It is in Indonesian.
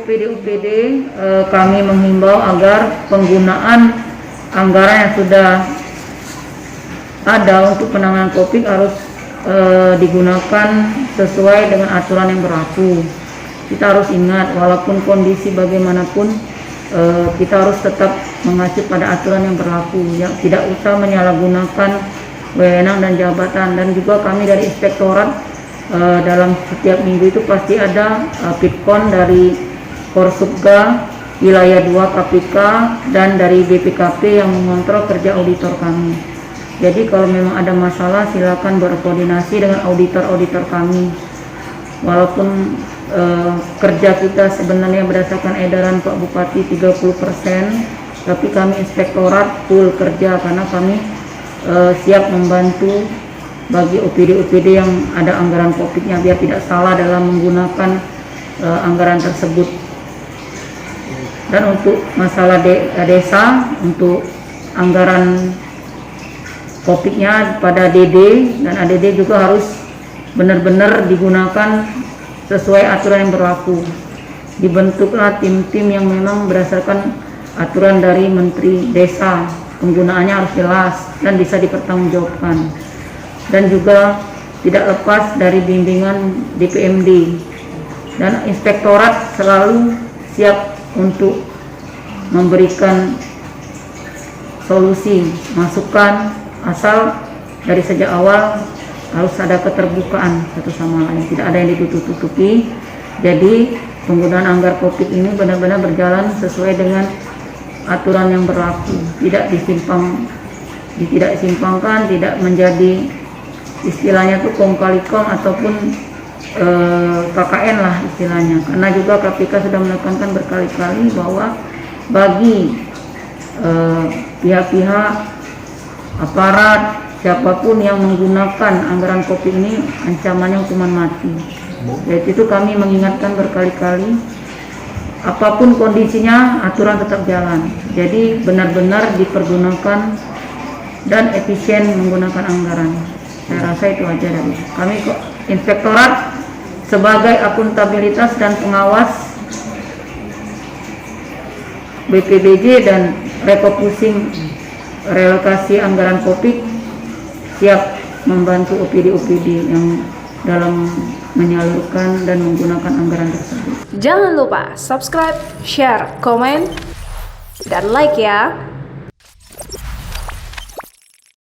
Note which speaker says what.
Speaker 1: UPD kami menghimbau agar penggunaan anggaran yang sudah ada untuk penanganan COVID harus digunakan sesuai dengan aturan yang berlaku. Kita harus ingat, walaupun kondisi bagaimanapun, kita harus tetap mengacu pada aturan yang berlaku, ya, tidak usah menyalahgunakan wewenang dan jabatan. Dan juga kami dari inspektorat dalam setiap minggu itu pasti ada Pitkon dari Korsubga wilayah 2 KPK dan dari BPKP yang mengontrol kerja auditor kami. Jadi kalau memang ada masalah silakan berkoordinasi dengan auditor-auditor kami. Walaupun kerja kita sebenarnya berdasarkan edaran Pak Bupati 30%, tapi kami inspektorat full kerja karena kami siap membantu bagi OPD-OPD yang ada anggaran COVID-nya biar tidak salah dalam menggunakan anggaran tersebut. Dan untuk masalah desa, untuk anggaran COVID-nya pada DD dan ADD juga harus benar-benar digunakan sesuai aturan yang berlaku. Dibentuklah tim-tim yang memang berdasarkan aturan dari Menteri Desa. Penggunaannya harus jelas dan bisa dipertanggungjawabkan. Dan juga tidak lepas dari bimbingan DPMD. Dan inspektorat selalu siap untuk memberikan solusi, masukan, asal dari sejak awal harus ada keterbukaan satu sama lain, tidak ada yang ditutup-tutupi. Jadi penggunaan anggaran COVID ini benar-benar berjalan sesuai dengan aturan yang berlaku, tidak disimpangkan, tidak menjadi istilahnya tuh kong kali kong ataupun KKN lah istilahnya. Karena juga KPK sudah menekankan berkali-kali bahwa bagi pihak-pihak aparat siapapun yang menggunakan anggaran COVID ini ancamannya hukuman mati. Jadi itu kami mengingatkan berkali-kali, apapun kondisinya aturan tetap jalan. Jadi benar-benar dipergunakan dan efisien menggunakan anggaran. Saya rasa itu aja dari kami kok inspektorat sebagai akuntabilitas dan pengawas BPBJ dan refocusing relokasi anggaran COVID siap membantu OPD-OPD yang dalam menyalurkan dan menggunakan anggaran tersebut.
Speaker 2: Jangan lupa subscribe, share, komen, dan like ya.